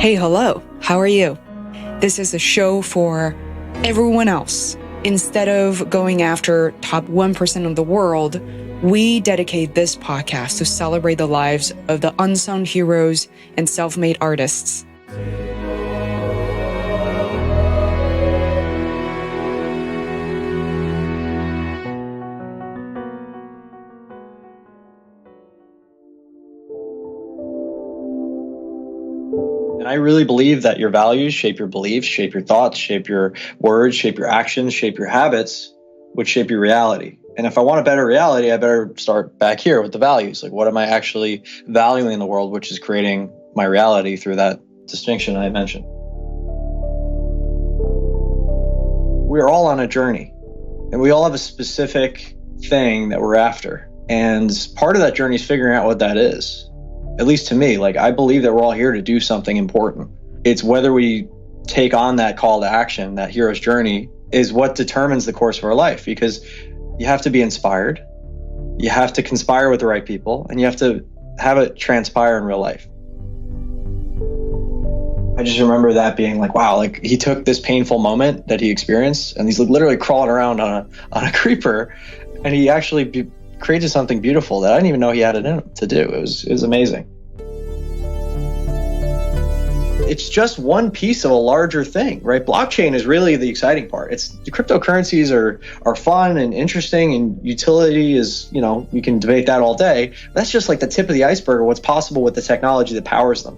Hey, hello, how are you? This is a show for everyone else. Instead of going after top 1% of the world, we dedicate this podcast to celebrate the lives of the unsung heroes and self-made artists. And I really believe that your values shape your beliefs, shape your thoughts, shape your words, shape your actions, shape your habits, which shape your reality. And if I want a better reality, I better start back here with the values. Like, what am I actually valuing in the world, which is creating my reality through that distinction I mentioned. We're all on a journey, and we all have a specific thing that we're after. And part of that journey is figuring out what that is. At least to me, like, I believe that we're all here to do something important. It's whether we take on that call to action, that hero's journey, is what determines the course of our life. Because you have to be inspired, you have to conspire with the right people, and you have to have it transpire in real life. I just remember that being like, wow, like, he took this painful moment that he experienced, and he's literally crawling around on a creeper, and he actually created something beautiful that I didn't even know he had it in him to do. It was amazing. It's just one piece of a larger thing, right? Blockchain is really the exciting part. The cryptocurrencies are fun and interesting, and utility is, you can debate that all day. That's just like the tip of the iceberg of what's possible with the technology that powers them.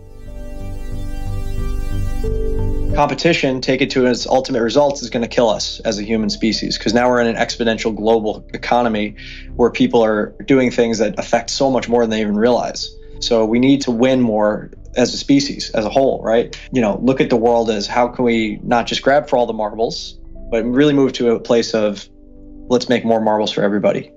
Competition, take it to its ultimate results, is going to kill us as a human species, because now we're in an exponential global economy where people are doing things that affect so much more than they even realize. So we need to win more as a species, as a whole, right? Look at the world as, how can we not just grab for all the marbles, but really move to a place of, let's make more marbles for everybody.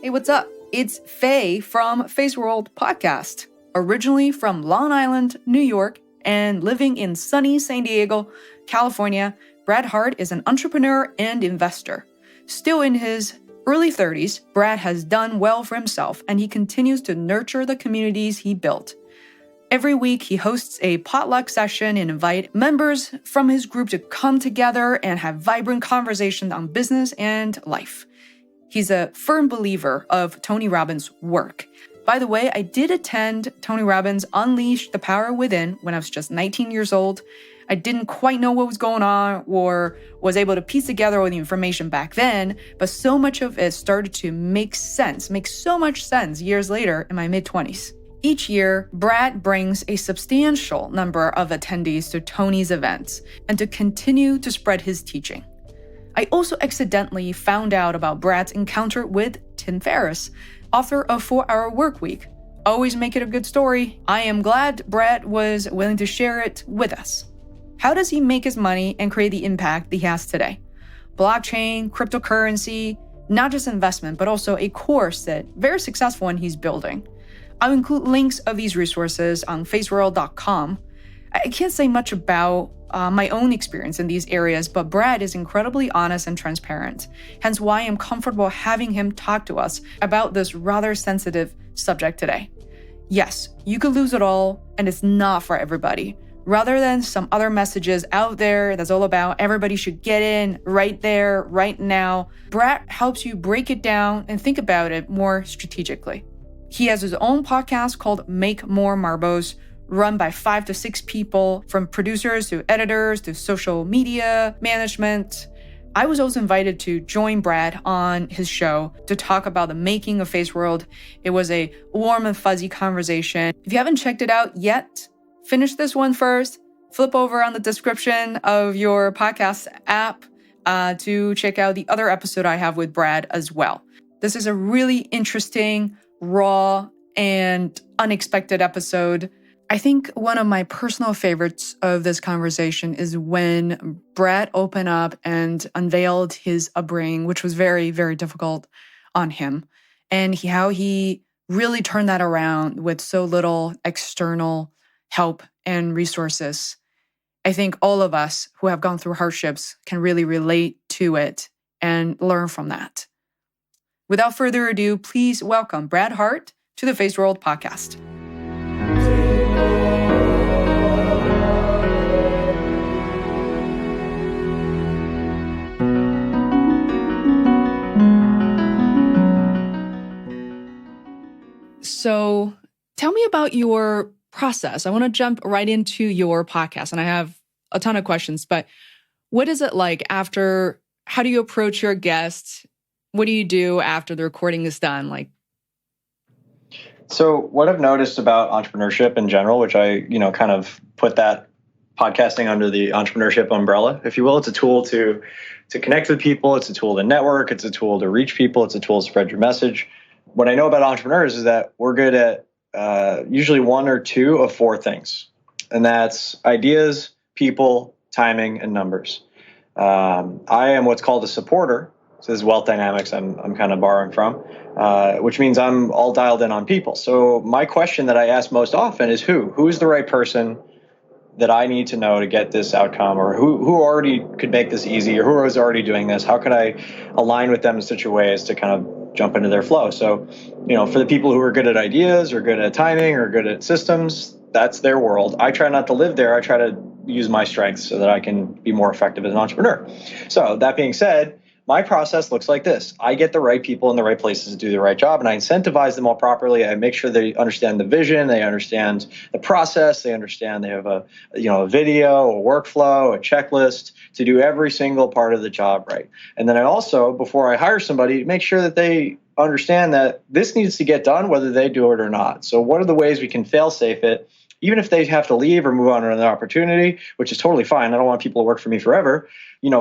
Hey, what's up? It's Faye from Feisworld podcast. Originally from Long Island, New York, and living in sunny San Diego, California, Brad Hart is an entrepreneur and investor. Still in his early 30s, Brad has done well for himself, and he continues to nurture the communities he built. Every week, he hosts a potluck session and invite members from his group to come together and have vibrant conversations on business and life. He's a firm believer of Tony Robbins' work. By the way, I did attend Tony Robbins' Unleash the Power Within when I was just 19 years old. I didn't quite know what was going on or was able to piece together all the information back then, but so much of it started to make so much sense years later in my mid-20s. Each year, Brad brings a substantial number of attendees to Tony's events and to continue to spread his teaching. I also accidentally found out about Brad's encounter with Tim Ferris, author of 4-Hour Workweek. Always make it a good story. I am glad Brad was willing to share it with us. How does he make his money and create the impact he has today? Blockchain, cryptocurrency, not just investment, but also a course that very successful one he's building. I'll include links of these resources on feisworld.com. I can't say much about my own experience in these areas, but Brad is incredibly honest and transparent, hence why I'm comfortable having him talk to us about this rather sensitive subject today. Yes, you could lose it all, and it's not for everybody. Rather than some other messages out there that's all about everybody should get in right there, right now, Brad helps you break it down and think about it more strategically. He has his own podcast called Make More Marbles, run by 5 to 6 people, from producers to editors to social media management. I was also invited to join Brad on his show to talk about the making of Feisworld. It was a warm and fuzzy conversation. If you haven't checked it out yet, finish this one first. Flip over on the description of your podcast app to check out the other episode I have with Brad as well. This is a really interesting, raw, and unexpected episode. I think one of my personal favorites of this conversation is when Brad opened up and unveiled his upbringing, which was very, very difficult on him, and how he really turned that around with so little external help and resources. I think all of us who have gone through hardships can really relate to it and learn from that. Without further ado, please welcome Brad Hart to the Feisworld podcast. So tell me about your process. I want to jump right into your podcast, and I have a ton of questions, but what is it like after? How do you approach your guests? What do you do after the recording is done? So what I've noticed about entrepreneurship in general, which I, kind of put that podcasting under the entrepreneurship umbrella, if you will, it's a tool to connect with people. It's a tool to network. It's a tool to reach people. It's a tool to spread your message. What I know about entrepreneurs is that we're good at usually one or two of four things, and that's ideas, people, timing, and numbers. I am what's called a supporter. So this is wealth dynamics I'm kind of borrowing from, which means I'm all dialed in on people. So my question that I ask most often is who is the right person that I need to know to get this outcome, or who already could make this easy, or who is already doing this? How can I align with them in such a way as to kind of jump into their flow? So, for the people who are good at ideas or good at timing or good at systems, that's their world. I try not to live there. I try to use my strengths so that I can be more effective as an entrepreneur. So that being said, my process looks like this. I get the right people in the right places to do the right job, and I incentivize them all properly. I make sure they understand the vision, they understand the process, they understand they have a video, a workflow, a checklist to do every single part of the job right. And then I also, before I hire somebody, make sure that they understand that this needs to get done whether they do it or not. So what are the ways we can fail-safe it, even if they have to leave or move on to another opportunity, which is totally fine. I don't want people to work for me forever.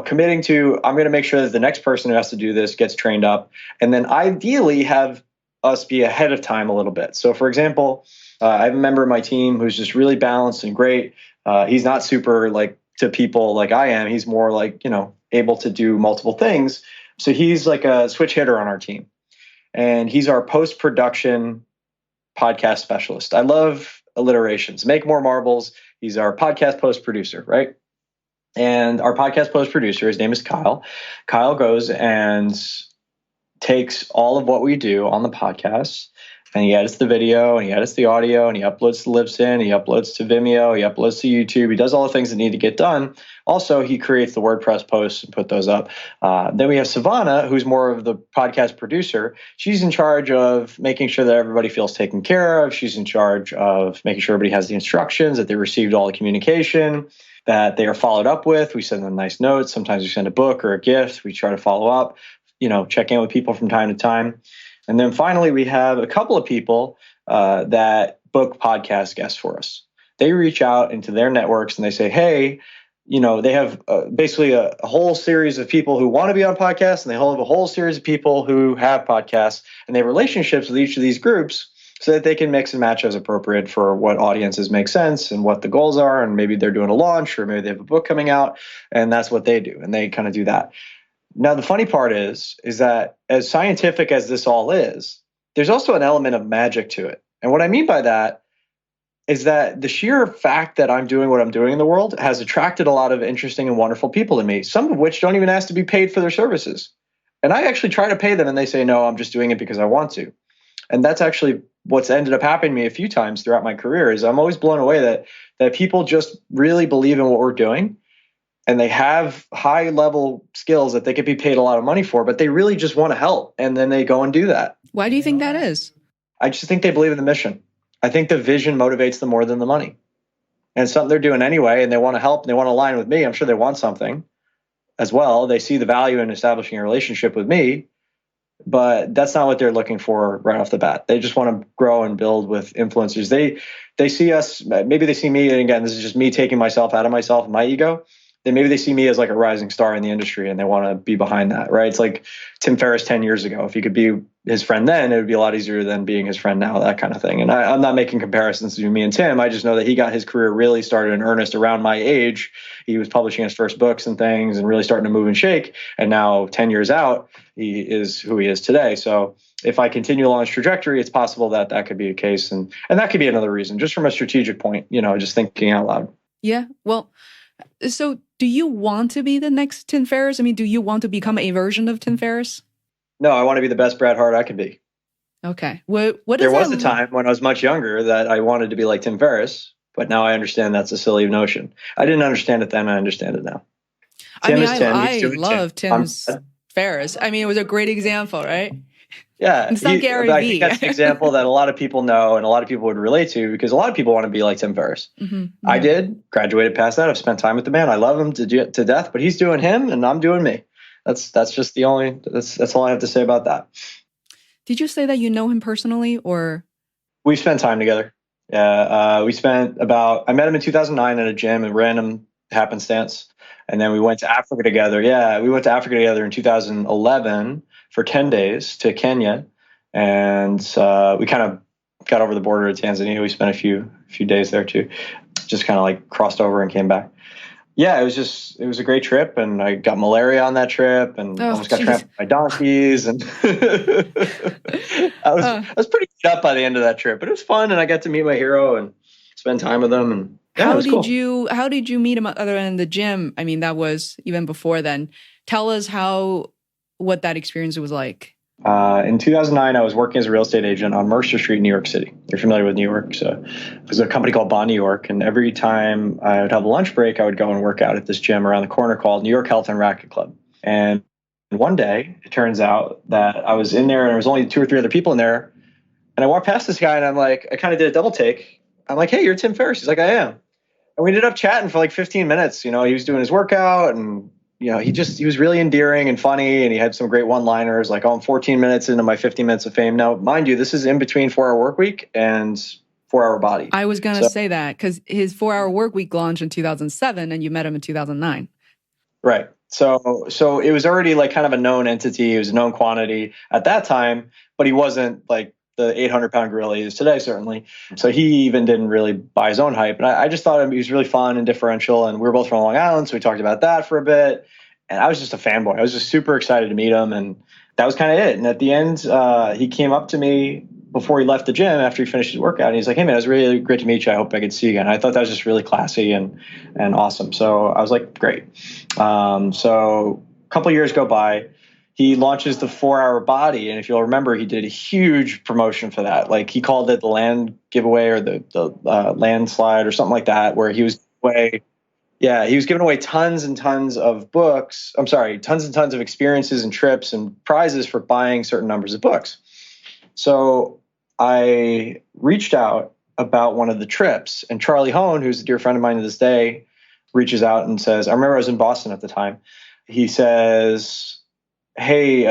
Committing to, I'm going to make sure that the next person who has to do this gets trained up, and then ideally have us be ahead of time a little bit. So for example, I have a member of my team who's just really balanced and great. He's not super to people like I am. He's more able to do multiple things. So he's like a switch hitter on our team, and he's our post-production podcast specialist. I love alliterations. Make more marbles. He's our podcast post producer, right? And our podcast post producer, his name is Kyle. Kyle goes and takes all of what we do on the podcast, and he edits the video, and he edits the audio, and he uploads to Libsyn, he uploads to Vimeo, he uploads to YouTube. He does all the things that need to get done. Also, he creates the WordPress posts and put those up. Then we have Savannah, who's more of the podcast producer. She's in charge of making sure that everybody feels taken care of. She's in charge of making sure everybody has the instructions, that they received all the communication, that they are followed up with. We send them nice notes. Sometimes we send a book or a gift. We try to follow up, check in with people from time to time. And then finally, we have a couple of people that book podcast guests for us. They reach out into their networks and they say, hey, they have basically a whole series of people who want to be on podcasts, and they have a whole series of people who have podcasts, and they have relationships with each of these groups so that they can mix and match as appropriate for what audiences make sense and what the goals are. And maybe they're doing a launch, or maybe they have a book coming out, and that's what they do. And they kind of do that. Now, the funny part is that as scientific as this all is, there's also an element of magic to it. And what I mean by that is that the sheer fact that I'm doing what I'm doing in the world has attracted a lot of interesting and wonderful people to me, some of which don't even ask to be paid for their services. And I actually try to pay them, and they say, no, I'm just doing it because I want to. And that's actually what's ended up happening to me a few times throughout my career. Is I'm always blown away that people just really believe in what we're doing, and they have high level skills that they could be paid a lot of money for, but they really just want to help. And then they go and do that. Why do you think that is? I just think they believe in the mission. I think the vision motivates them more than the money. And it's something they're doing anyway, and they want to help, and they want to align with me. I'm sure they want something as well. They see the value in establishing a relationship with me, but that's not what they're looking for right off the bat. They just want to grow and build with influencers. They see us, maybe they see me, and again, this is just me taking myself out of myself and my ego. Then maybe they see me as like a rising star in the industry, and they want to be behind that, right? It's like Tim Ferris 10 years ago. If you could be his friend then, it would be a lot easier than being his friend now, that kind of thing. And I'm not making comparisons to me and Tim. I just know that he got his career really started in earnest around my age. He was publishing his first books and things and really starting to move and shake. And now 10 years out, he is who he is today. So if I continue along his trajectory, it's possible that that could be a case. And that could be another reason, just from a strategic point, just thinking out loud. Yeah. Well, so do you want to be the next Tim Ferris? I mean, do you want to become a version of Tim Ferris? No, I want to be the best Brad Hart I can be. Okay. What There does was that a time when I was much younger that I wanted to be like Tim Ferris, but now I understand that's a silly notion. I didn't understand it then. I understand it now. I Tim mean, is Tim. He's I doing Tim. love Tim's Ferris. I mean, it was a great example, right? Yeah, It's not but Gary I think Vee. that's an example that a lot of people know and a lot of people would relate to because a lot of people want to be like Tim Ferris. I did, graduated past that. I've spent time with the man. I love him to death, but he's doing him and I'm doing me. That's just that's all I have to say about that. Did you say that you know him personally or? We spent time together. Yeah, I met him in 2009 at a gym, a random happenstance. And then we went to Africa together. Yeah, we went to Africa together in 2011 for 10 days to Kenya. And we kind of got over the border to Tanzania. We spent a few days there too. Just kind of like crossed over and came back. Yeah, it was a great trip, and I got malaria on that trip, and almost got trampled by donkeys, and I was pretty beat up by the end of that trip, but it was fun, and I got to meet my hero and spend time with him, and yeah, it was cool. How did you meet him other than the gym? I mean, that was even before then. Tell us what that experience was like. In 2009, I was working as a real estate agent on Mercer Street in New York City. You're familiar with New York. So it was a company called Bond New York. And every time I would have a lunch break, I would go and work out at this gym around the corner called New York Health and Racket Club. And one day, it turns out that I was in there and there was only 2 or 3 other people in there. And I walked past this guy and I kind of did a double take. I'm like, hey, you're Tim Ferris. He's like, I am. And we ended up chatting for like 15 minutes. He was doing his workout and he was really endearing and funny, and he had some great one-liners like, oh, I'm 14 minutes into my 50 minutes of fame. Now, mind you, this is in between 4 Hour Work Week and 4 Hour Body. I was going to say that because his 4 Hour Work Week launched in 2007 and you met him in 2009. Right. So it was already like kind of a known entity. It was a known quantity at that time, but he wasn't like the 800-pound gorilla he is today, certainly. So he even didn't really buy his own hype. And I just thought he was really fun and differential. And we were both from Long Island, so we talked about that for a bit. And I was just a fanboy. I was just super excited to meet him. And that was kind of it. And at the end, he came up to me before he left the gym after he finished his workout. And he's like, hey, man, it was really great to meet you. I hope I could see you again. I thought that was just really classy and awesome. So I was like, great. So a couple of years go by. He launches the 4 Hour Body. And if you'll remember, he did a huge promotion for that. Like he called it the land giveaway or the landslide or something like that, where he was giving away tons and tons of books. Tons and tons of experiences and trips and prizes for buying certain numbers of books. So I reached out about one of the trips, and Charlie Hone, who's a dear friend of mine to this day, reaches out and says, I remember I was in Boston at the time. He says, hey,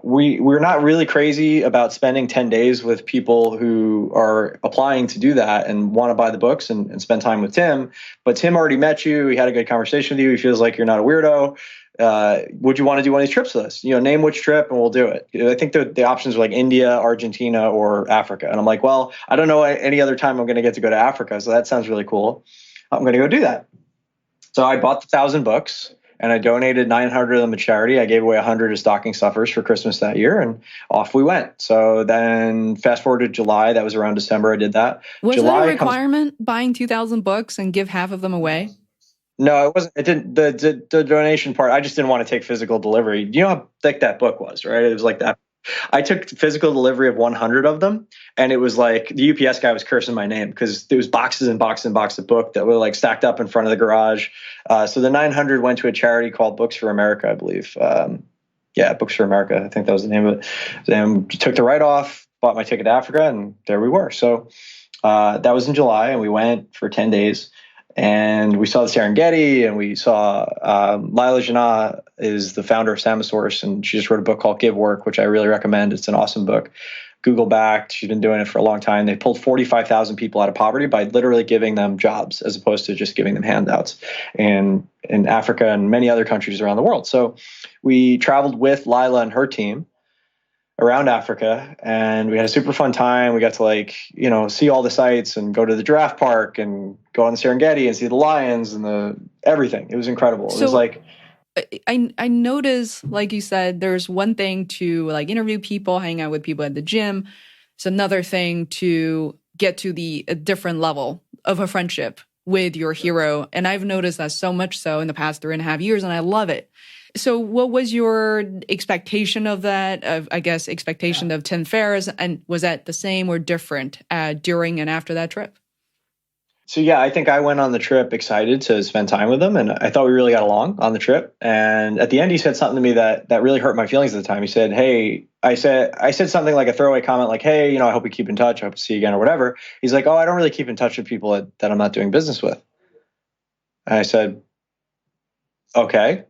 we're not really crazy about spending 10 days with people who are applying to do that and want to buy the books and spend time with Tim. But Tim already met you. He had a good conversation with you. He feels like you're not a weirdo. Would you want to do one of these trips with us? Name which trip and we'll do it. I think the options were like India, Argentina, or Africa. And I'm like, well, I don't know any other time I'm going to get to go to Africa. So that sounds really cool. I'm going to go do that. So I bought the 1,000 books. And I donated 900 of them to charity. I gave away 100 to stocking stuffers for Christmas that year, and off we went. So then fast forward to July. That was around December I did that. Was that a requirement, buying 2,000 books and give half of them away? No, it wasn't. It didn't. The donation part, I just didn't want to take physical delivery. You know how thick that book was, right? It was like that. I took physical delivery of 100 of them, and it was like the UPS guy was cursing my name because there was boxes and boxes and boxes of book that were like stacked up in front of the garage. So the 900 went to a charity called Books for America, I believe. Books for America. I think that was the name of it. Then took the write-off, bought my ticket to Africa, and there we were. So that was in July, and we went for 10 days. And we saw the Serengeti, and we saw Lila Jinnah is the founder of Samasource, and she just wrote a book called Give Work, which I really recommend. It's an awesome book. Google backed. She's been doing it for a long time. They pulled 45,000 people out of poverty by literally giving them jobs as opposed to just giving them handouts in Africa and many other countries around the world. So we traveled with Lila and her team around Africa, and we had a super fun time. We got to see all the sights and go to the giraffe park and go on the Serengeti and see the lions and everything. It was incredible. It was like, I noticed, like you said, there's one thing to interview people, hang out with people at the gym. It's another thing to get to a different level of a friendship with your hero. And I've noticed that so much so in the past 3.5 years, and I love it. So what was your expectation of that, expectation of Tim Ferris? And was that the same or different during and after that trip? So yeah, I think I went on the trip excited to spend time with him, and I thought we really got along on the trip. And at the end, he said something to me that really hurt my feelings at the time. He said, "Hey," I said something like a throwaway comment, like, "Hey, I hope we keep in touch. I hope to see you again," or whatever. He's like, "Oh, I don't really keep in touch with people that I'm not doing business with." And I said, "Okay,"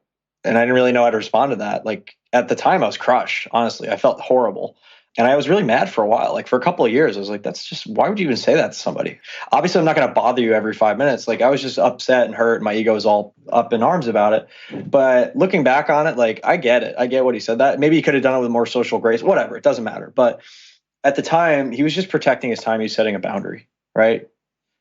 and I didn't really know how to respond to that. Like at the time, I was crushed. Honestly, I felt horrible. And I was really mad for a while. Like for a couple of years, I was like, that's just, why would you even say that to somebody? Obviously, I'm not going to bother you every 5 minutes. Like I was just upset and hurt. And my ego was all up in arms about it. But looking back on it, like I get it. I get what he said. That maybe he could have done it with more social grace, whatever. It doesn't matter. But at the time, he was just protecting his time. He was setting a boundary, right?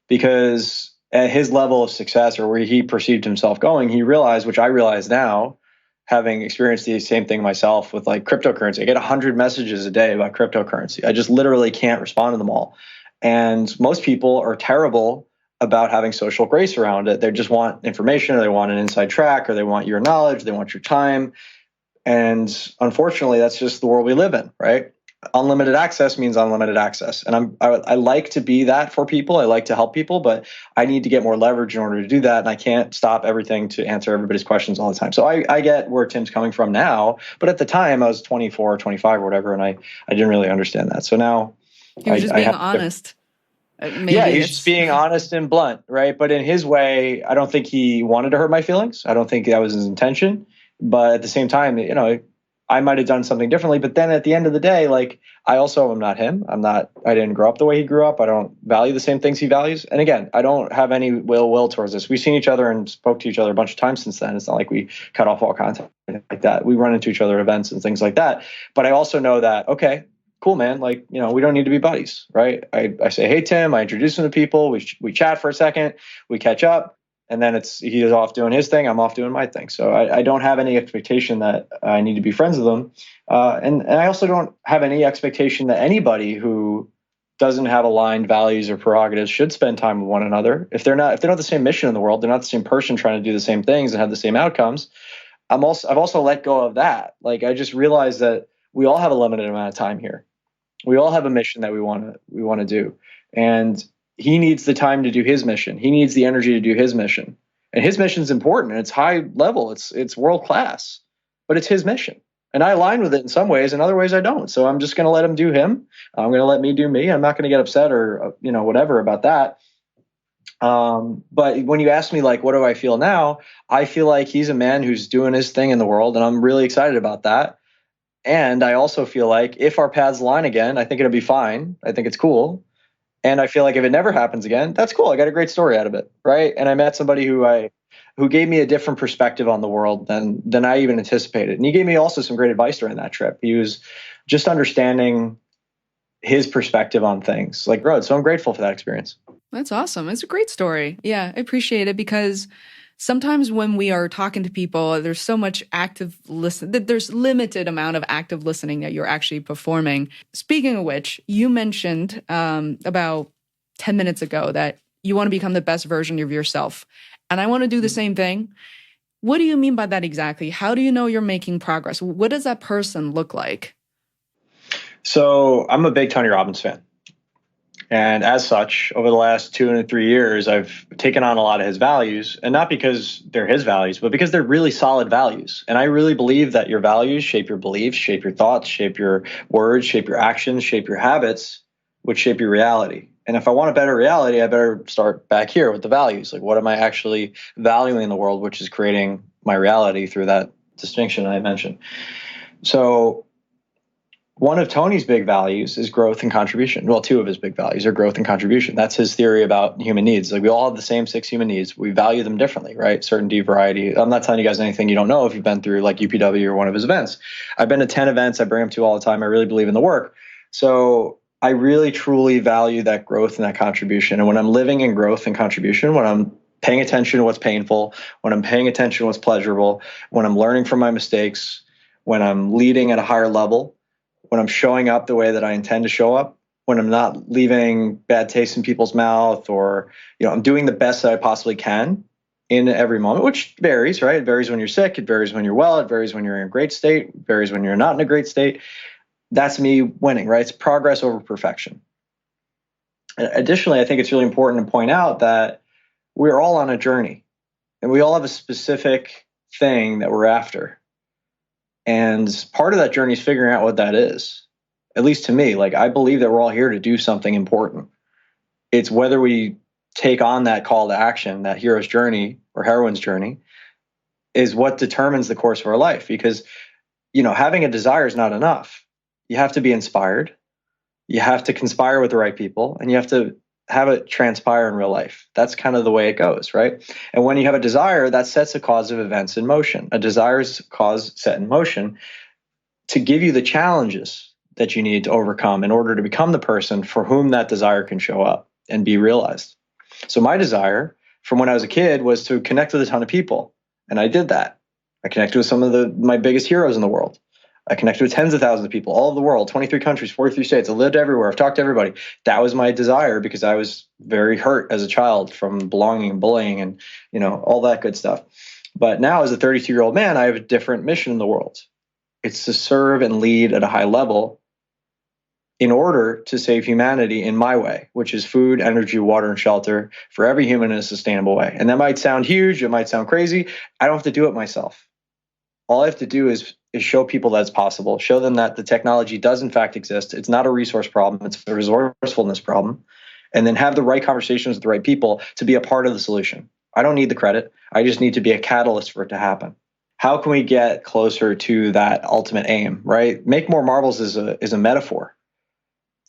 Because at his level of success or where he perceived himself going, he realized, which I realize now, having experienced the same thing myself with like cryptocurrency. I get 100 messages a day about cryptocurrency. I just literally can't respond to them all. And most people are terrible about having social grace around it. They just want information, or they want an inside track, or they want your knowledge, they want your time. And unfortunately, that's just the world we live in, right? Unlimited access means unlimited access. And I like to be that for people. I like to help people, but I need to get more leverage in order to do that. And I can't stop everything to answer everybody's questions all the time. So I get where Tim's coming from now, but at the time I was 24 or 25 or whatever. And I didn't really understand that. So now he was just being honest. Yeah, he's just being honest and blunt, right? But in his way, I don't think he wanted to hurt my feelings. I don't think that was his intention. But at the same time, I might have done something differently, but then at the end of the day, like I also am not him. I didn't grow up the way he grew up. I don't value the same things he values. And again, I don't have any will towards this. We've seen each other and spoke to each other a bunch of times since then. It's not like we cut off all contact like that. We run into each other at events and things like that. But I also know that, okay, cool, man. Like, we don't need to be buddies, right? I say, hey, Tim, I introduce him to people. We chat for a second, we catch up. And then he's off doing his thing. I'm off doing my thing. So I don't have any expectation that I need to be friends with them. And I also don't have any expectation that anybody who doesn't have aligned values or prerogatives should spend time with one another. If they're not the same mission in the world, they're not the same person trying to do the same things and have the same outcomes. I've also let go of that. Like I just realized that we all have a limited amount of time here. We all have a mission that we want to do. And he needs the time to do his mission. He needs the energy to do his mission. And his mission is important. And it's high level. It's world class. But it's his mission. And I align with it in some ways. In other ways, I don't. So I'm just going to let him do him. I'm going to let me do me. I'm not going to get upset or whatever about that. But when you ask me, like, what do I feel now? I feel like he's a man who's doing his thing in the world. And I'm really excited about that. And I also feel like if our paths align again, I think it'll be fine. I think it's cool. And I feel like if it never happens again, that's cool. I got a great story out of it, right? And I met somebody who gave me a different perspective on the world than I even anticipated. And he gave me also some great advice during that trip. He was just understanding his perspective on things like road. So I'm grateful for that experience. That's awesome. It's a great story. Yeah, I appreciate it because sometimes when we are talking to people, there's so much active listen. There's limited amount of active listening that you're actually performing. Speaking of which, you mentioned about 10 minutes ago that you want to become the best version of yourself. And I want to do the same thing. What do you mean by that exactly? How do you know you're making progress? What does that person look like? So I'm a big Tony Robbins fan. And as such, over the last 2 and 3 years, I've taken on a lot of his values, and not because they're his values, but because they're really solid values. And I really believe that your values shape your beliefs, shape your thoughts, shape your words, shape your actions, shape your habits, which shape your reality. And if I want a better reality, I better start back here with the values. Like, what am I actually valuing in the world, which is creating my reality through that distinction I mentioned. So one of Tony's big values is growth and contribution. Well, 2 of his big values are growth and contribution. That's his theory about human needs. Like, we all have the same 6 human needs. We value them differently, right? Certainty, variety. I'm not telling you guys anything you don't know if you've been through like UPW or one of his events. I've been to 10 events. I bring them to all the time. I really believe in the work. So I really, truly value that growth and that contribution. And when I'm living in growth and contribution, when I'm paying attention to what's painful, when I'm paying attention to what's pleasurable, when I'm learning from my mistakes, when I'm leading at a higher level, when I'm showing up the way that I intend to show up, when I'm not leaving bad taste in people's mouth, or I'm doing the best that I possibly can, in every moment, which varies, right? It varies when you're sick. It varies when you're well. It varies when you're in a great state. It varies when you're not in a great state. That's me winning, right? It's progress over perfection. Additionally, I think it's really important to point out that we're all on a journey and we all have a specific thing that we're after. And part of that journey is figuring out what that is. At least to me, like I believe that we're all here to do something important. It's whether we take on that call to action, that hero's journey or heroine's journey, is what determines the course of our life. Because, having a desire is not enough. You have to be inspired. You have to conspire with the right people, and you have to have it transpire in real life. That's kind of the way it goes, right? And when you have a desire, that sets a cause of events in motion. A desire is cause set in motion to give you the challenges that you need to overcome in order to become the person for whom that desire can show up and be realized. So my desire from when I was a kid was to connect with a ton of people. And I did that. I connected with some of my biggest heroes in the world. I connected with tens of thousands of people all over the world, 23 countries, 43 states. I lived everywhere. I've talked to everybody. That was my desire because I was very hurt as a child from belonging and bullying and, all that good stuff. But now as a 32-year-old man, I have a different mission in the world. It's to serve and lead at a high level in order to save humanity in my way, which is food, energy, water, and shelter for every human in a sustainable way. And that might sound huge. It might sound crazy. I don't have to do it myself. All I have to do is show people that it's possible, show them that the technology does in fact exist. It's not a resource problem. It's a resourcefulness problem. And then have the right conversations with the right people to be a part of the solution. I don't need the credit. I just need to be a catalyst for it to happen. How can we get closer to that ultimate aim, right? Make more marbles is a metaphor.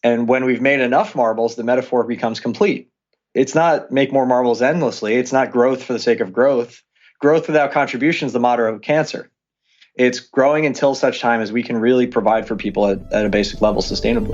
And when we've made enough marbles, the metaphor becomes complete. It's not make more marbles endlessly. It's not growth for the sake of growth. Growth without contribution is the motto of cancer. It's growing until such time as we can really provide for people at a basic level sustainably.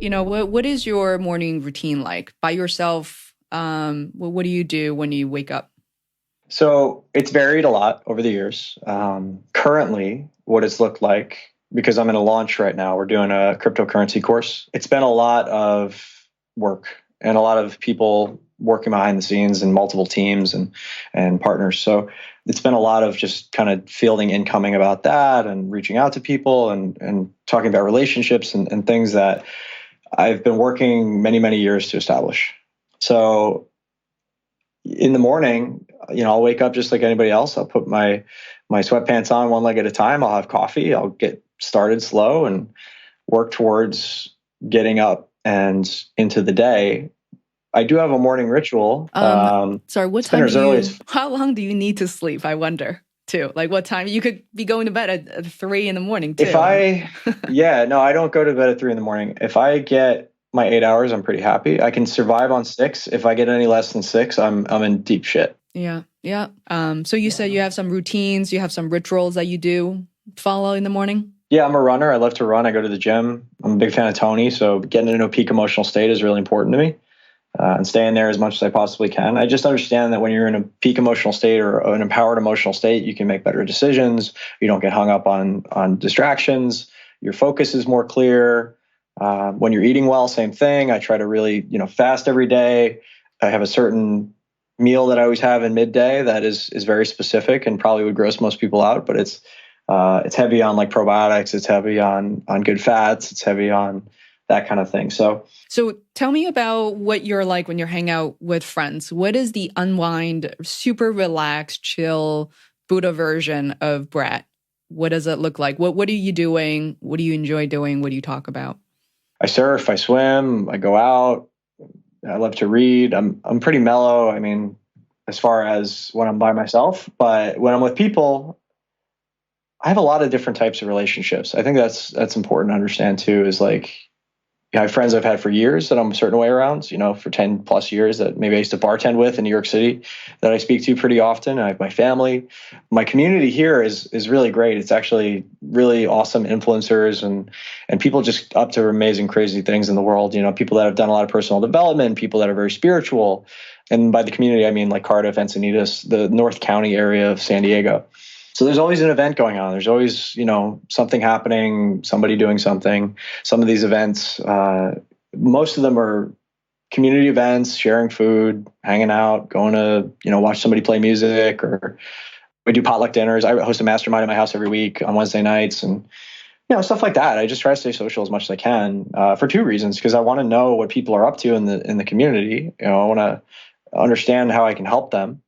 What is your morning routine like by yourself? What do you do when you wake up? So it's varied a lot over the years. Currently, what it's looked like, because I'm in a launch right now, we're doing a cryptocurrency course. It's been a lot of work and a lot of people working behind the scenes and multiple teams and partners. So it's been a lot of just kind of fielding incoming about that and reaching out to people and talking about relationships and things that I've been working many, many years to establish. So in the morning, I'll wake up just like anybody else. I'll put my sweatpants on one leg at a time. I'll have coffee. I'll get started slow and work towards getting up and into the day. I do have a morning ritual. Sorry, what time how long do you need to sleep? I wonder too. Like what time? You could be going to bed at 3 in the morning too. I don't go to bed at 3 in the morning. If I get my 8 hours, I'm pretty happy. I can survive on 6. If I get any less than 6, I'm in deep shit. Yeah. So you said you have some routines, you have some rituals that you do follow in the morning? Yeah, I'm a runner. I love to run. I go to the gym. I'm a big fan of Tony. So getting into a peak emotional state is really important to me. And staying there as much as I possibly can. I just understand that when you're in a peak emotional state or an empowered emotional state, you can make better decisions. You don't get hung up on distractions. Your focus is more clear. When you're eating well, same thing. I try to really, fast every day. I have a certain meal that I always have in midday that is very specific and probably would gross most people out, but it's heavy on like probiotics. It's heavy on good fats. It's heavy on that kind of thing. So tell me about what you're like when you're hanging out with friends. What is the unwind, super relaxed, chill Buddha version of Brett? What does it look like? What are you doing? What do you enjoy doing? What do you talk about? I surf, I swim, I go out. I love to read. I'm pretty mellow. I mean, as far as when I'm by myself, but when I'm with people, I have a lot of different types of relationships. I think that's important to understand too, is like, I have friends I've had for years that I'm a certain way around, for 10 plus years that maybe I used to bartend with in New York City that I speak to pretty often. I have my family. My community here is really great. It's actually really awesome influencers and people just up to amazing, crazy things in the world. People that have done a lot of personal development, people that are very spiritual. And by the community, I mean like Cardiff, Encinitas, the North County area of San Diego. So there's always an event going on. There's always, something happening, somebody doing something. Some of these events, most of them are community events, sharing food, hanging out, going to, watch somebody play music, or we do potluck dinners. I host a mastermind at my house every week on Wednesday nights and, stuff like that. I just try to stay social as much as I can for two reasons, because I want to know what people are up to in the community. I want to understand how I can help them.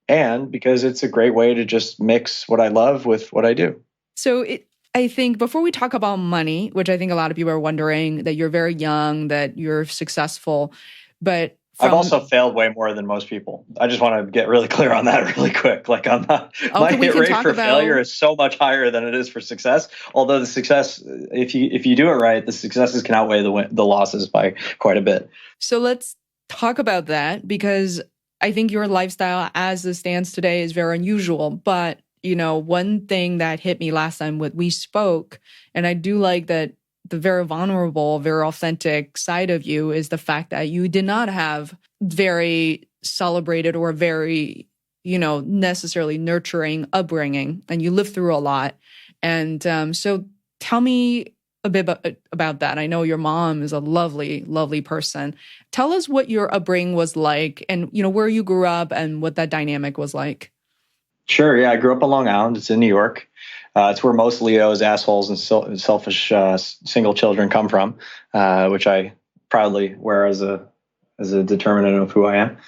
And because it's a great way to just mix what I love with what I do. So I think before we talk about money, which I think a lot of people are wondering, that you're very young, that you're successful, but I've also failed way more than most people. I just want to get really clear on that really quick. Like I'm not, my hit rate for failure is so much higher than it is for success. Although the success, if you do it right, the successes can outweigh the losses by quite a bit. So let's talk about that, because I think your lifestyle as it stands today is very unusual. But, one thing that hit me last time when we spoke, and I do like that the very vulnerable, very authentic side of you, is the fact that you did not have very celebrated or very, necessarily nurturing upbringing, and you lived through a lot. And so tell me a bit about that. I know your mom is a lovely, lovely person. Tell us what your upbringing was like, and where you grew up and what that dynamic was like. Sure. Yeah, I grew up on Long Island. It's in New York. It's where most Leos, assholes, and selfish single children come from, which I proudly wear as a determinant of who I am.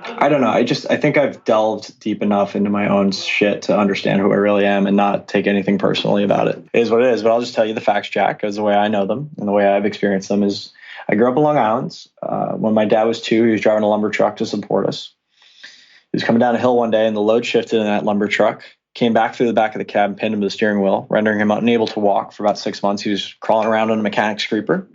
I don't know. I think I've delved deep enough into my own shit to understand who I really am and not take anything personally about it. It is what it is. But I'll just tell you the facts, Jack, as the way I know them and the way I've experienced them is I grew up in Long Island. When my dad was 2, he was driving a lumber truck to support us. He was coming down a hill one day and the load shifted in that lumber truck, came back through the back of the cab and pinned him to the steering wheel, rendering him unable to walk for about 6 months. He was crawling around on a mechanic's creeper.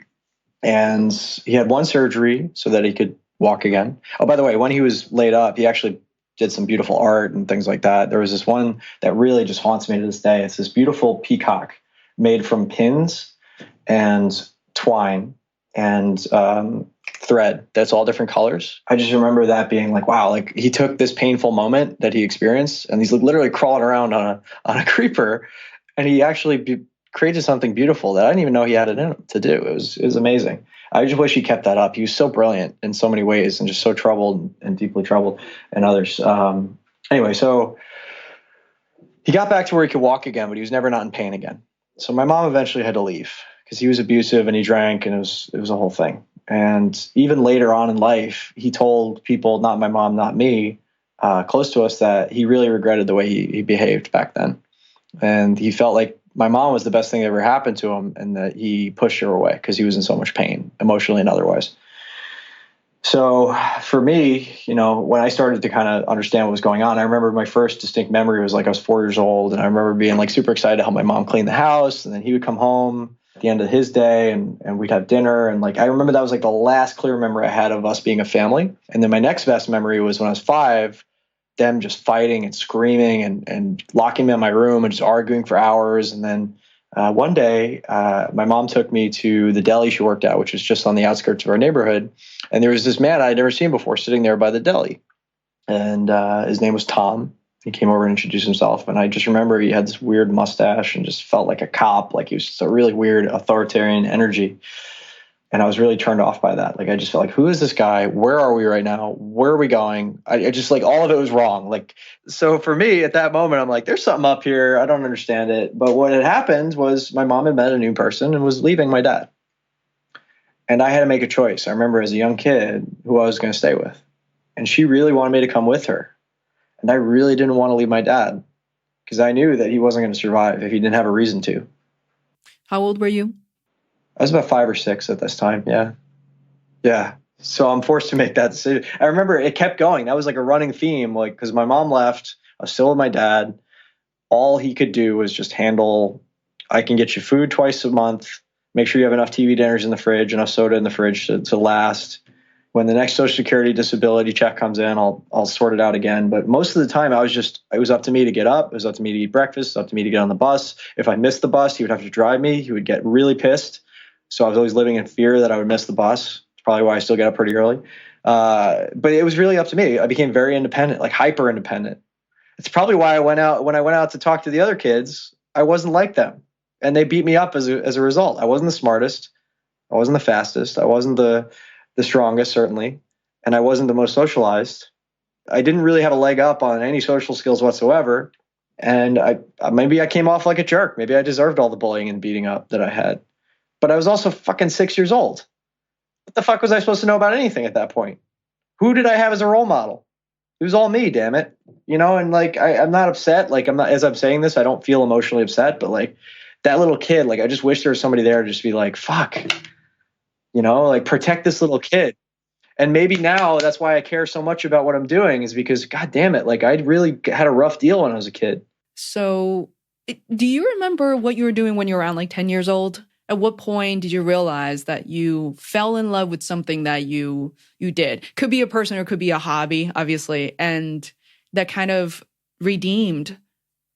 And he had one surgery so that he could walk again. Oh, by the way, when he was laid up, he actually did some beautiful art and things like that. There was this one that really just haunts me to this day. It's this beautiful peacock made from pins and twine and thread that's all different colors. I just remember that being like, wow, like he took this painful moment that he experienced and he's literally crawling around on a creeper and he actually created something beautiful that I didn't even know he had it in him to do. It was amazing. I just wish he kept that up. He was so brilliant in so many ways and just so troubled and deeply troubled in others. Anyway, so he got back to where he could walk again, but he was never not in pain again. So my mom eventually had to leave because he was abusive and he drank and it was a whole thing. And even later on in life, he told people, not my mom, not me, close to us, that he really regretted the way he behaved back then. And he felt like my mom was the best thing that ever happened to him and that he pushed her away because he was in so much pain, emotionally and otherwise. So for me, when I started to kind of understand what was going on, I remember my first distinct memory was like I was 4 years old. And I remember being like super excited to help my mom clean the house. And then he would come home at the end of his day and we'd have dinner. And like, I remember that was like the last clear memory I had of us being a family. And then my next best memory was when I was 5, them just fighting and screaming and locking me in my room and just arguing for hours. And then one day, my mom took me to the deli she worked at, which was just on the outskirts of our neighborhood. And there was this man I'd never seen before sitting there by the deli. And his name was Tom. He came over and introduced himself. And I just remember he had this weird mustache and just felt like a cop, like he was just a really weird authoritarian energy. And I was really turned off by that. Like, I just felt like, who is this guy? Where are we right now? Where are we going? I just like all of it was wrong. Like, so for me at that moment, I'm like, there's something up here. I don't understand it. But what had happened was my mom had met a new person and was leaving my dad. And I had to make a choice. I remember as a young kid who I was going to stay with. And she really wanted me to come with her. And I really didn't want to leave my dad because I knew that he wasn't going to survive if he didn't have a reason to. How old were you? I was about 5 or 6 at this time. Yeah. Yeah. So I'm forced to make that decision. I remember it kept going. That was like a running theme, like, because my mom left. I was still with my dad. All he could do was just handle, I can get you food twice a month, Make sure you have enough TV dinners in the fridge, enough soda in the fridge to last. When the next Social Security disability check comes in, I'll sort it out again. But most of the time, it was up to me to get up. It was up to me to eat breakfast. It was up to me to get on the bus. If I missed the bus, he would have to drive me. He would get really pissed. So I was always living in fear that I would miss the bus. It's probably why I still get up pretty early. But it was really up to me. I became very independent, like hyper independent. It's probably why when I went out to talk to the other kids, I wasn't like them. And they beat me up as a result. I wasn't the smartest. I wasn't the fastest. I wasn't the strongest, certainly. And I wasn't the most socialized. I didn't really have a leg up on any social skills whatsoever. And maybe I came off like a jerk. Maybe I deserved all the bullying and beating up that I had. But I was also fucking 6 years old. What the fuck was I supposed to know about anything at that point? Who did I have as a role model? It was all me, damn it. And like, I'm not upset. Like, as I'm saying this, I don't feel emotionally upset, but like that little kid, like, I just wish there was somebody there to just be like, fuck, like protect this little kid. And maybe now that's why I care so much about what I'm doing, is because, God damn it, like I really had a rough deal when I was a kid. So do you remember what you were doing when you were around like 10 years old? At what point did you realize that you fell in love with something that you did? Could be a person or could be a hobby, obviously. And that kind of redeemed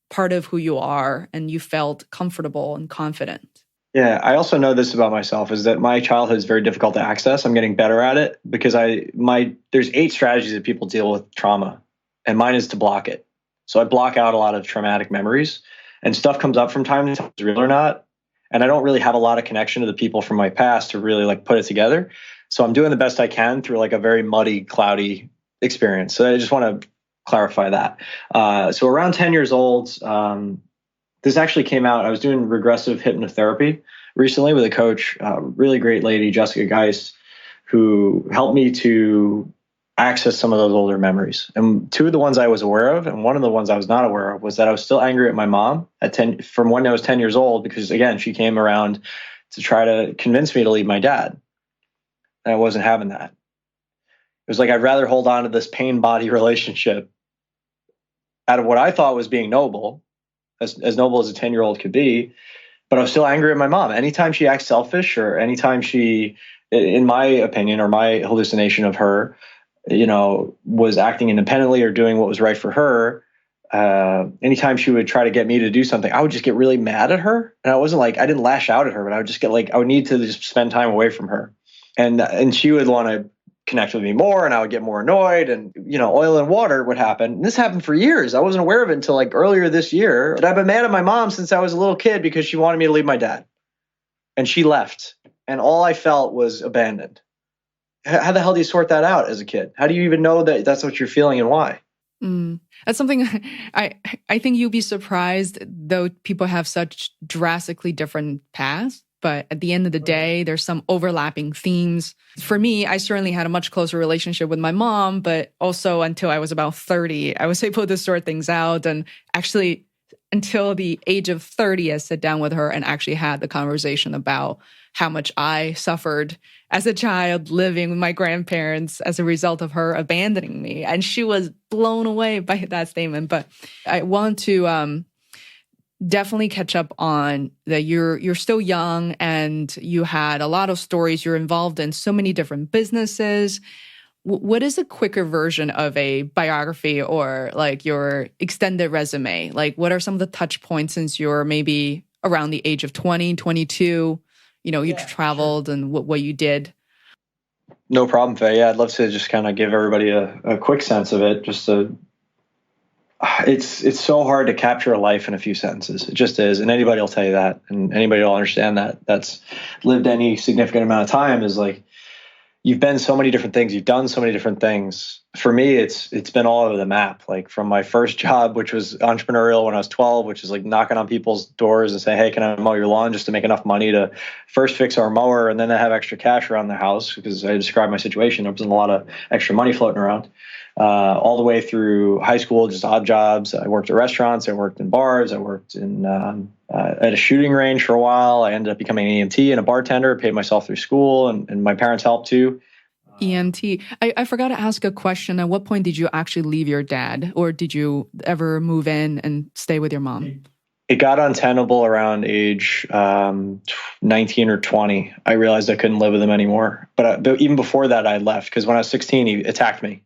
part of who you are and you felt comfortable and confident. Yeah, I also know this about myself, is that my childhood is very difficult to access. I'm getting better at it because there's 8 strategies that people deal with trauma, and mine is to block it. So I block out a lot of traumatic memories, and stuff comes up from time to time, real or not. And I don't really have a lot of connection to the people from my past to really like put it together. So I'm doing the best I can through like a very muddy, cloudy experience. So I just want to clarify that. So around 10 years old, this actually came out. I was doing regressive hypnotherapy recently with a coach, really great lady, Jessica Geist, who helped me to access some of those older memories. And 2 of the ones I was aware of, and one of the ones I was not aware of, was that I was still angry at my mom from when I was 10 years old, because again, she came around to try to convince me to leave my dad. And I wasn't having that. It was like, I'd rather hold on to this pain body relationship out of what I thought was being noble, as noble as a 10-year-old could be, but I was still angry at my mom. Anytime she acts selfish, or anytime she, in my opinion, or my hallucination of her, was acting independently or doing what was right for her, anytime she would try to get me to do something, I would just get really mad at her. And I didn't lash out at her, but I would just get like, I would need to just spend time away from her. And she would want to connect with me more, and I would get more annoyed, and oil and water would happen. And this happened for years. I wasn't aware of it until like earlier this year. But I've been mad at my mom since I was a little kid because she wanted me to leave my dad, and she left, and all I felt was abandoned. How the hell do you sort that out as a kid? How do you even know that that's what you're feeling and why? That's something I think you'll be surprised, though people have such drastically different paths. But at the end of the day, there's some overlapping themes. For me, I certainly had a much closer relationship with my mom, but also until I was about 30, I was able to sort things out. And actually, until the age of 30, I sat down with her and actually had the conversation about how much I suffered as a child living with my grandparents as a result of her abandoning me. And she was blown away by that statement. But I want to definitely catch up on that. You're still young and you had a lot of stories. You're involved in so many different businesses. What is a quicker version of a biography or like your extended resume? Like, what are some of the touch points since you're maybe around the age of 20, 22? You traveled and what you did. No problem, Faye. Yeah, I'd love to just kind of give everybody a quick sense of it. It's so hard to capture a life in a few sentences. It just is. And anybody will tell you that. And anybody will understand that. That's lived any significant amount of time, is like, you've been so many different things. You've done so many different things. For me, it's been all over the map. Like from my first job, which was entrepreneurial when I was 12, which is like knocking on people's doors and saying, hey, can I mow your lawn, just to make enough money to first fix our mower and then to have extra cash around the house, because I described my situation. There wasn't a lot of extra money floating around. All the way through high school, just odd jobs. I worked at restaurants. I worked in bars. I worked in at a shooting range for a while. I ended up becoming an EMT and a bartender, paid myself through school, and my parents helped too. EMT. I forgot to ask a question. At what point did you actually leave your dad, or did you ever move in and stay with your mom? It got untenable around age 19 or 20. I realized I couldn't live with him anymore. But even before that, I left because when I was 16, he attacked me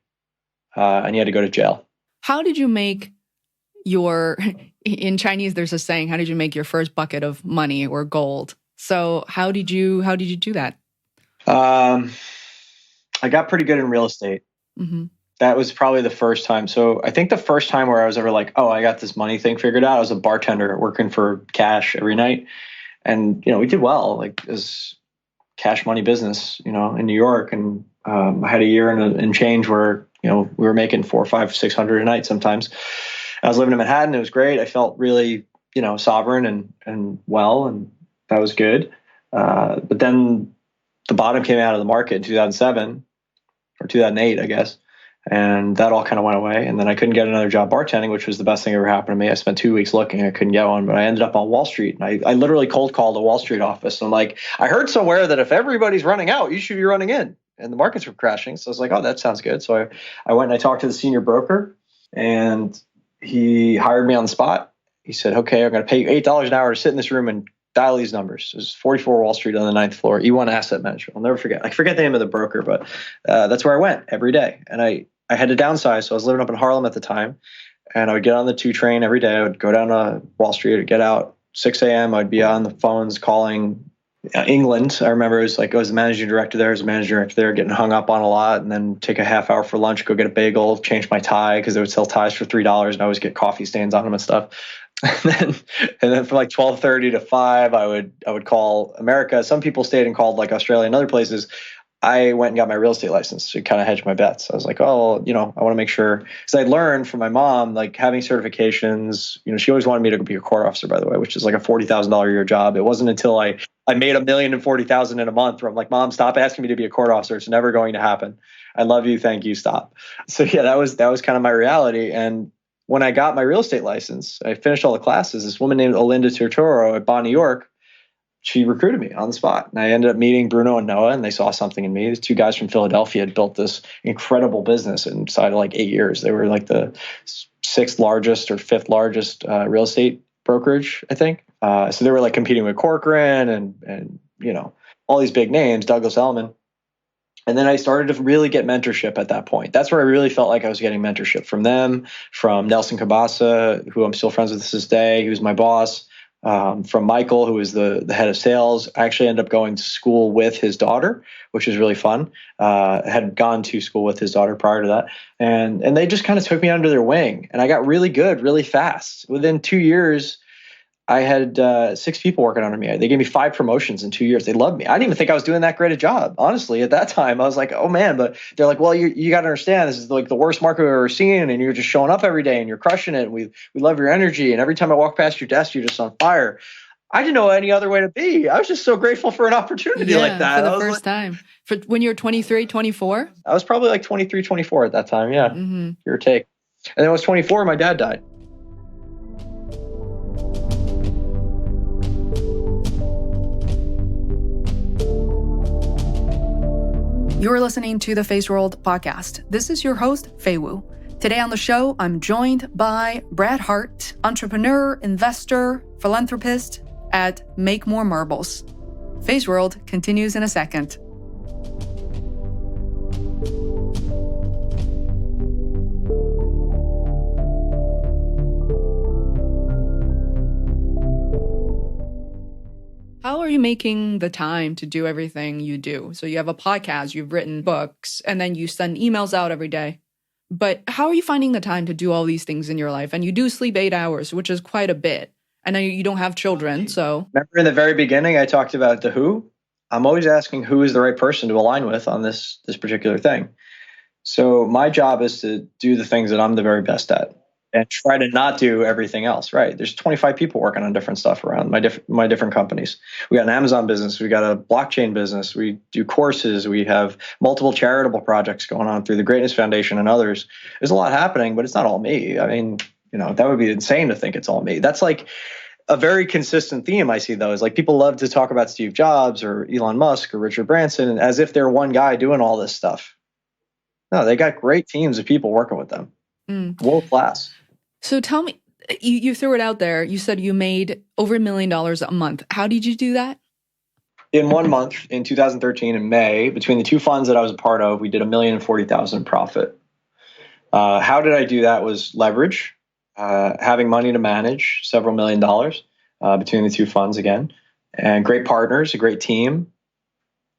and he had to go to jail. How did you make in Chinese, there's a saying, how did you make your first bucket of money or gold? So how did you do that? I got pretty good in real estate. Mm-hmm. That was probably the first time. So I think the first time where I was ever like, oh, I got this money thing figured out, I was a bartender working for cash every night. And, we did well, like as cash money business, in New York. And I had a year and change where, we were making $400, $500, $600 a night sometimes. I was living in Manhattan. It was great. I felt really, sovereign and well, and that was good. But then the bottom came out of the market in 2007 or 2008, I guess. And that all kind of went away. And then I couldn't get another job bartending, which was the best thing that ever happened to me. I spent 2 weeks looking. I couldn't get one, but I ended up on Wall Street. And I literally cold called a Wall Street office. And I'm like, I heard somewhere that if everybody's running out, you should be running in. And the markets were crashing. So I was like, oh, that sounds good. So I went and I talked to the senior broker, and he hired me on the spot. He said, okay, I'm going to pay you $8 an hour to sit in this room and dial these numbers. It was 44 Wall Street on the 9th floor, E1 Asset Management. I'll never forget. I forget the name of the broker, but that's where I went every day. And I had to downsize. So I was living up in Harlem at the time, and I would get on the 2 train every day. I would go down to Wall Street, I'd get out 6 a.m. I'd be on the phones calling England. I remember I was the managing director there, getting hung up on a lot, and then take a half hour for lunch, go get a bagel, change my tie because they would sell ties for $3 and I always get coffee stains on them and stuff. And then from like 12:30 to 5, I would call America. Some people stayed and called like Australia and other places. I went and got my real estate license to kind of hedge my bets. I was like, oh, I want to make sure, because I learned from my mom, like having certifications, she always wanted me to be a court officer, by the way, which is like a $40,000 a year job. It wasn't until I made $1,040,000 in a month where I'm like, Mom, stop asking me to be a court officer. It's never going to happen. I love you. Thank you. Stop. So yeah, that was kind of my reality. And when I got my real estate license, I finished all the classes. This woman named Olinda Turturro at Bonnie York, she recruited me on the spot. And I ended up meeting Bruno and Noah, and they saw something in me. These 2 guys from Philadelphia had built this incredible business inside of like 8 years. They were like the 6th largest or 5th largest real estate brokerage, I think. So they were like competing with Corcoran and all these big names, Douglas Elliman. And then I started to really get mentorship at that point. That's where I really felt like I was getting mentorship from them, from Nelson Cabasa, who I'm still friends with to this day. He was my boss. From Michael, who was the head of sales. I actually ended up going to school with his daughter, which was really fun. I had gone to school with his daughter prior to that. And they just kind of took me under their wing. And I got really good, really fast. Within 2 years, I had 6 people working under me. They gave me 5 promotions in 2 years. They loved me. I didn't even think I was doing that great a job. Honestly, at that time, I was like, oh man, but they're like, well, you got to understand, this is like the worst market we've ever seen. And you're just showing up every day and you're crushing it. And we love your energy. And every time I walk past your desk, you're just on fire. I didn't know any other way to be. I was just so grateful for an opportunity like that. For the first time. For when you were 23, 24? I was probably like 23, 24 at that time. Yeah. Mm-hmm. Give or take. And then I was 24, my dad died. You're listening to the Feisworld podcast. This is your host, Fei Wu. Today on the show, I'm joined by Brad Hart, entrepreneur, investor, philanthropist at Make More Marbles. Feisworld continues in a second. How are you making the time to do everything you do? So you have a podcast, you've written books, and then you send emails out every day. But how are you finding the time to do all these things in your life? And you do sleep 8 hours, which is quite a bit. And then you don't have children, so... Remember in the very beginning, I talked about the who? I'm always asking who is the right person to align with on this particular thing. So my job is to do the things that I'm the very best at and try to not do everything else, right? There's 25 people working on different stuff around my different companies. We got an Amazon business. We got a blockchain business. We do courses. We have multiple charitable projects going on through the Greatness Foundation and others. There's a lot happening, but it's not all me. I mean, that would be insane to think it's all me. That's like a very consistent theme I see, though, is like people love to talk about Steve Jobs or Elon Musk or Richard Branson as if they're one guy doing all this stuff. No, they got great teams of people working with them. World class. So tell me, You threw it out there. You said you made over $1 million a month. How did you do that? In 1 month, in 2013, in May, between the two funds that I was a part of, we did $1,040,000 profit. How did I do that? Was leverage, having money to manage, several $1,000,000 between the two funds again, and great partners, a great team.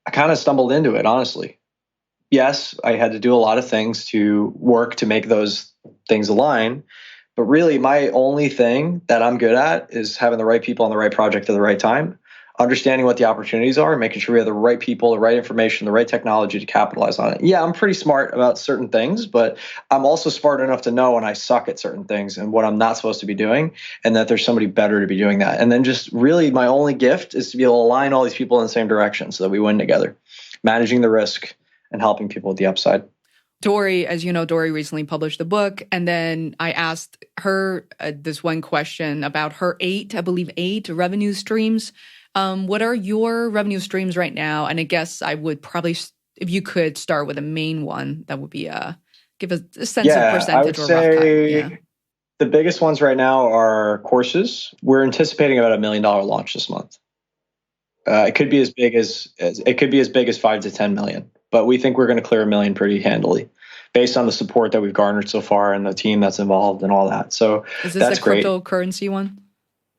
I kind of stumbled into it, honestly. Yes, I had to do a lot of things to work to make those things align. But really, my only thing that I'm good at is having the right people on the right project at the right time, understanding what the opportunities are, and making sure we have the right people, the right information, the right technology to capitalize on it. Yeah, I'm pretty smart about certain things, but I'm also smart enough to know when I suck at certain things and what I'm not supposed to be doing, and that there's somebody better to be doing that. And then just really my only gift is to be able to align all these people in the same direction so that we win together, managing the risk and helping people with the upside. Dory, as you know, Dory recently published a book, and then I asked her this one question about her eight revenue streams. What are your revenue streams right now? And I guess I would probably, if you could start with a main one, that would be give a sense of percentage or rough cut. Yeah. The biggest ones right now are courses. We're anticipating about $1 million launch this month. It could be as big as 5 to 10 million. But we think we're going to clear $1 million pretty handily based on the support that we've garnered so far and the team that's involved and all that. So is this that's a great. Cryptocurrency one?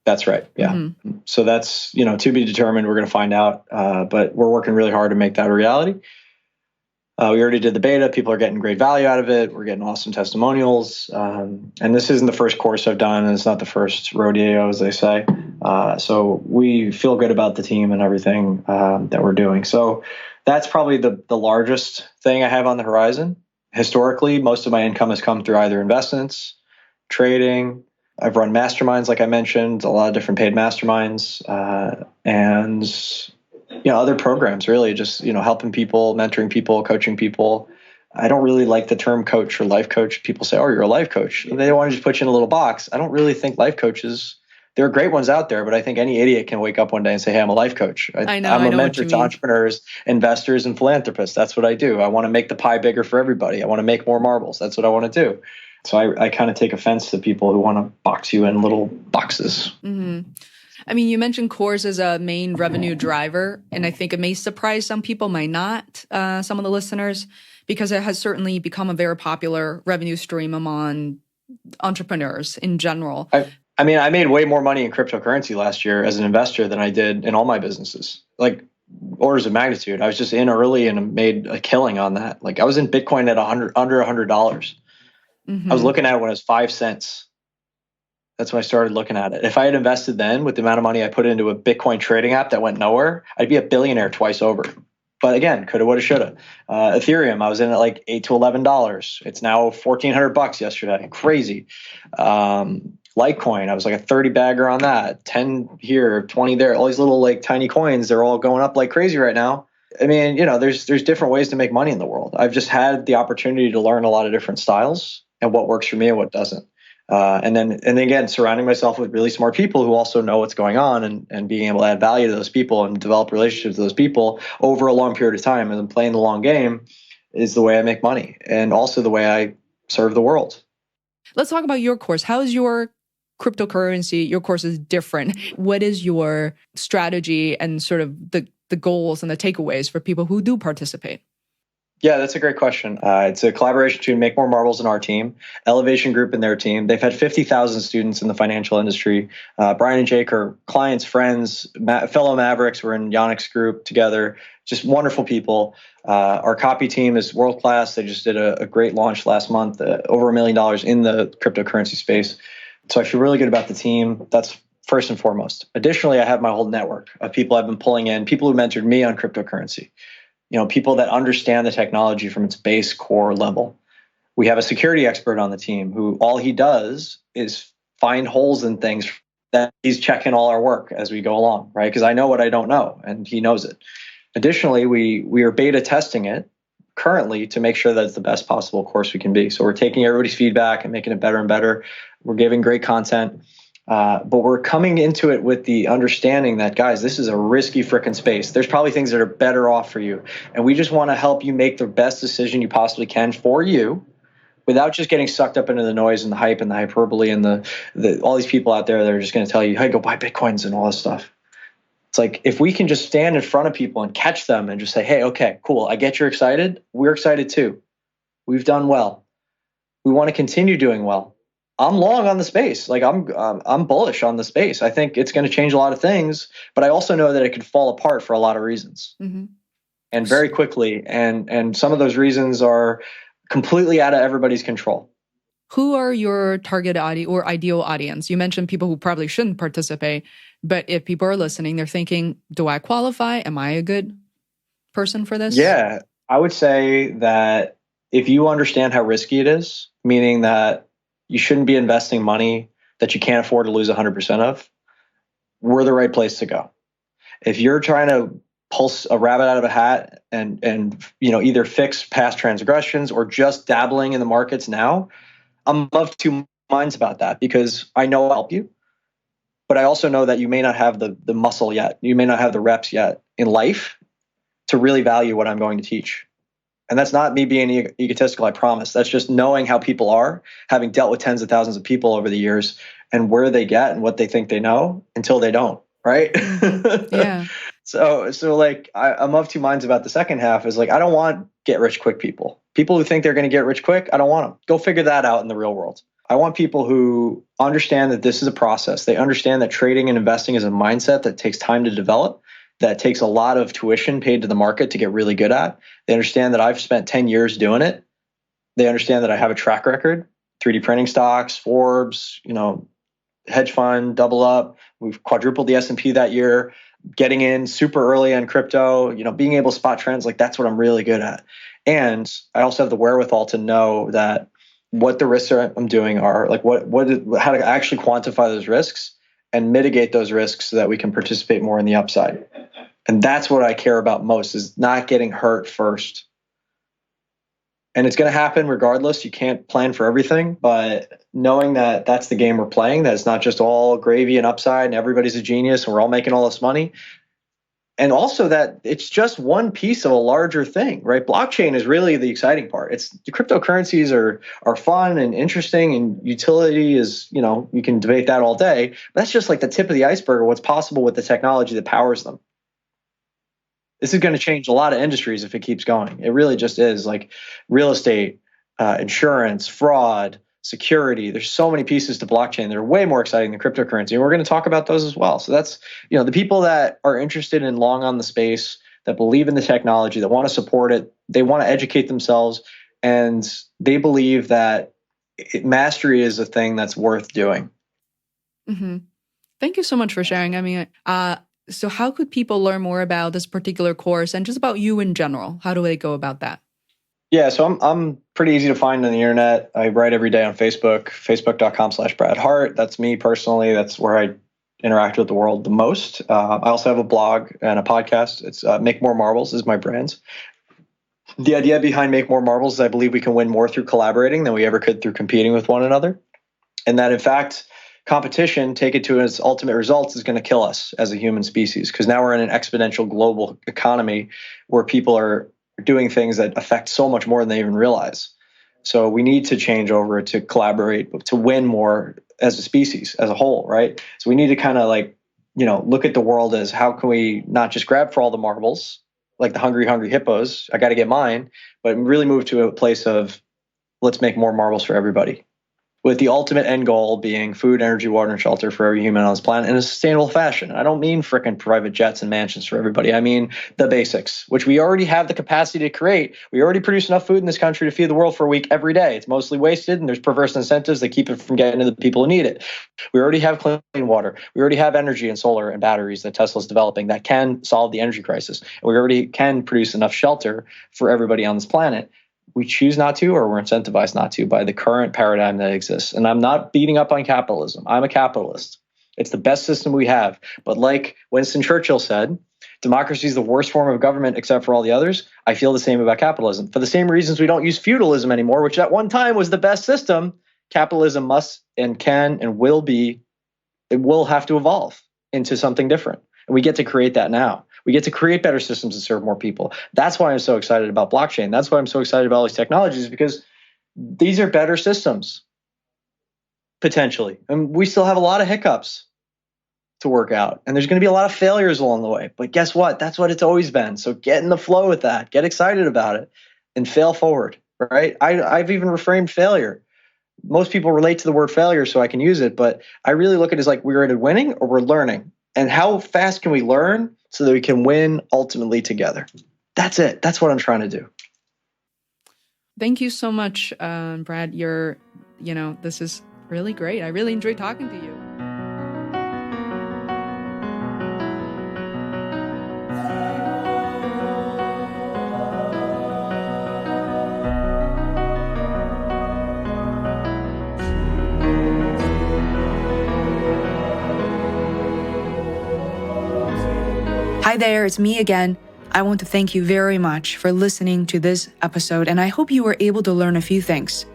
That's right. Yeah. Mm-hmm. So that's, to be determined. We're going to find out. But we're working really hard to make that a reality. We already did the beta. People are getting great value out of it. We're getting awesome testimonials. And this isn't the first course I've done. And it's not the first rodeo, as they say. So we feel good about the team and everything that we're doing. So that's probably the largest thing I have on the horizon. Historically, most of my income has come through either investments, trading. I've run masterminds, like I mentioned, a lot of different paid masterminds, and other programs. Really, just helping people, mentoring people, coaching people. I don't really like the term coach or life coach. People say, "Oh, you're a life coach." They want to just put you in a little box. I don't really think life coaches. There are great ones out there, but I think any idiot can wake up one day and say, "Hey, I'm a life coach." I'm a mentor to entrepreneurs, investors, and philanthropists. That's what I do. I want to make the pie bigger for everybody. I want to make more marbles. That's what I want to do. So I kind of take offense to people who want to box you in little boxes. Mm-hmm. I mean, you mentioned course as a main revenue driver, and I think it may surprise some people, might not, some of the listeners, because it has certainly become a very popular revenue stream among entrepreneurs in general. I made way more money in cryptocurrency last year as an investor than I did in all my businesses. Like orders of magnitude. I was just in early and made a killing on that. Like I was in Bitcoin at under $100. Mm-hmm. I was looking at it when it was 5 cents. That's when I started looking at it. If I had invested then with the amount of money I put into a Bitcoin trading app that went nowhere, I'd be a billionaire twice over. But again, coulda, woulda, shoulda. Ethereum, I was in at like $8 to $11. It's now $1,400 yesterday. Crazy. Litecoin, I was like a 30 bagger on that, 10 here, 20 there, all these little like tiny coins, they're all going up like crazy right now. I mean, there's different ways to make money in the world. I've just had the opportunity to learn a lot of different styles and what works for me and what doesn't. And then again, surrounding myself with really smart people who also know what's going on and being able to add value to those people and develop relationships with those people over a long period of time and then playing the long game is the way I make money and also the way I serve the world. Let's talk about your course. How is your cryptocurrency, your course is different. What is your strategy and sort of the goals and the takeaways for people who do participate? Yeah, that's a great question. It's a collaboration between Make More Marbles and our team, Elevation Group and their team. They've had 50,000 students in the financial industry. Brian and Jake are clients, friends, fellow Mavericks. We're in Yannick's group together. Just wonderful people. Our copy team is world-class. They just did a great launch last month, over $1 million in the cryptocurrency space. So I feel really good about the team. That's first and foremost. Additionally, I have my whole network of people I've been pulling in, people who mentored me on cryptocurrency. People that understand the technology from its base core level. We have a security expert on the team who all he does is find holes in things that he's checking all our work as we go along, right? Because I know what I don't know and he knows it. Additionally, we are beta testing it currently to make sure that it's the best possible course we can be. So we're taking everybody's feedback and making it better and better. We're giving great content. But we're coming into it with the understanding that, guys, this is a risky frickin' space. There's probably things that are better off for you. And we just want to help you make the best decision you possibly can for you without just getting sucked up into the noise and the hype and the hyperbole and the all these people out there that are just going to tell you, hey, go buy Bitcoins and all this stuff. It's like, if we can just stand in front of people and catch them and just say, hey, okay, cool, I get you're excited. We're excited too. We've done well. We want to continue doing well. I'm long on the space. Like I'm bullish on the space. I think it's going to change a lot of things, but I also know that it could fall apart for a lot of reasons, and very quickly. And some of those reasons are completely out of everybody's control. Who are your target audience or ideal audience? You mentioned people who probably shouldn't participate, but if people are listening, they're thinking, do I qualify? Am I a good person for this? Yeah, I would say that if you understand how risky it is, meaning that you shouldn't be investing money that you can't afford to lose 100% of, we're the right place to go. If you're trying to pulse a rabbit out of a hat and either fix past transgressions or just dabbling in the markets now, I'm of two minds about that, because I know I'll help you, but I also know that you may not have the muscle yet. You may not have the reps yet in life to really value what I'm going to teach. And that's not me being egotistical, I promise. That's just knowing how people are, having dealt with tens of thousands of people over the years, and where they get and what they think they know until they don't, right? Yeah. So like I'm of two minds about the second half. Is like, I don't want get rich quick people. People who think they're going to get rich quick, I don't want them. Go figure that out in the real world. I want people who understand that this is a process. They understand that trading and investing is a mindset that takes time to develop, that takes a lot of tuition paid to the market to get really good at. They understand that I've spent 10 years doing it. They understand that I have a track record, 3D printing stocks, Forbes, hedge fund, double up. We've quadrupled the S&P that year, getting in super early on crypto, being able to spot trends. Like, that's what I'm really good at. And I also have the wherewithal to know that what the risks I'm doing are, like how to actually quantify those risks and mitigate those risks so that we can participate more in the upside. And that's what I care about most, is not getting hurt first. And it's going to happen regardless. You can't plan for everything, but knowing that that's the game we're playing, that it's not just all gravy and upside and everybody's a genius and we're all making all this money. And also that it's just one piece of a larger thing, right? Blockchain is really the exciting part. It's the cryptocurrencies are fun and interesting, and utility is, you can debate that all day. But that's just like the tip of the iceberg of what's possible with the technology that powers them. This is going to change a lot of industries if it keeps going. It really just is, like real estate, insurance, fraud, security. There's so many pieces to blockchain that are way more exciting than cryptocurrency. And we're going to talk about those as well. So that's, the people that are interested in long on the space, that believe in the technology, that want to support it, they want to educate themselves, and they believe that mastery is a thing that's worth doing. Mm-hmm. Thank you so much for sharing. I mean, so how could people learn more about this particular course and just about you in general? How do they go about that? Yeah, so I'm pretty easy to find on the internet. I write every day on Facebook, facebook.com/Brad Hart. That's me personally. That's where I interact with the world the most. I also have a blog and a podcast. It's Make More Marbles is my brand. The idea behind Make More Marbles is I believe we can win more through collaborating than we ever could through competing with one another. And that, in fact, competition, take it to its ultimate results, is going to kill us as a human species, because now we're in an exponential global economy where people are doing things that affect so much more than they even realize. So we need to change over to collaborate, to win more as a species, as a whole, right? So we need to kind of look at the world as, how can we not just grab for all the marbles, like the hungry hippos, I got to get mine, but really move to a place of, let's make more marbles for everybody, with the ultimate end goal being food, energy, water, and shelter for every human on this planet in a sustainable fashion. I don't mean frickin' private jets and mansions for everybody. I mean the basics, which we already have the capacity to create. We already produce enough food in this country to feed the world for a week every day. It's mostly wasted, and there's perverse incentives that keep it from getting to the people who need it. We already have clean water. We already have energy and solar and batteries that Tesla's developing that can solve the energy crisis. And we already can produce enough shelter for everybody on this planet. We choose not to, or we're incentivized not to, by the current paradigm that exists. And I'm not beating up on capitalism. I'm a capitalist. It's the best system we have. But like Winston Churchill said, democracy is the worst form of government except for all the others. I feel the same about capitalism. For the same reasons we don't use feudalism anymore, which at one time was the best system, capitalism must and can and will be, it will have to evolve into something different. And we get to create that now. We get to create better systems to serve more people. That's why I'm so excited about blockchain. That's why I'm so excited about all these technologies, because these are better systems, potentially. And we still have a lot of hiccups to work out. And there's going to be a lot of failures along the way. But guess what? That's what it's always been. So get in the flow with that. Get excited about it and fail forward, right? I've even reframed failure. Most people relate to the word failure, so I can use it. But I really look at it as like we're either winning or we're learning. And how fast can we learn so that we can win ultimately together? That's it. That's what I'm trying to do. Thank you so much, Brad. This is really great. I really enjoyed talking to you. Hi there, it's me again. I want to thank you very much for listening to this episode, and I hope you were able to learn a few things.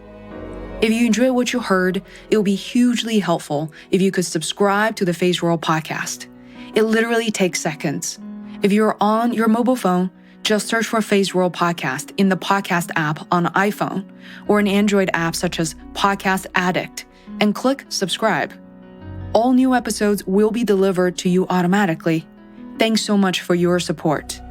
If you enjoyed what you heard, it would be hugely helpful if you could subscribe to the Feisworld podcast. It literally takes seconds. If you're on your mobile phone, just search for Feisworld podcast in the podcast app on iPhone or an Android app such as Podcast Addict and click subscribe. All new episodes will be delivered to you automatically. Thanks so much for your support.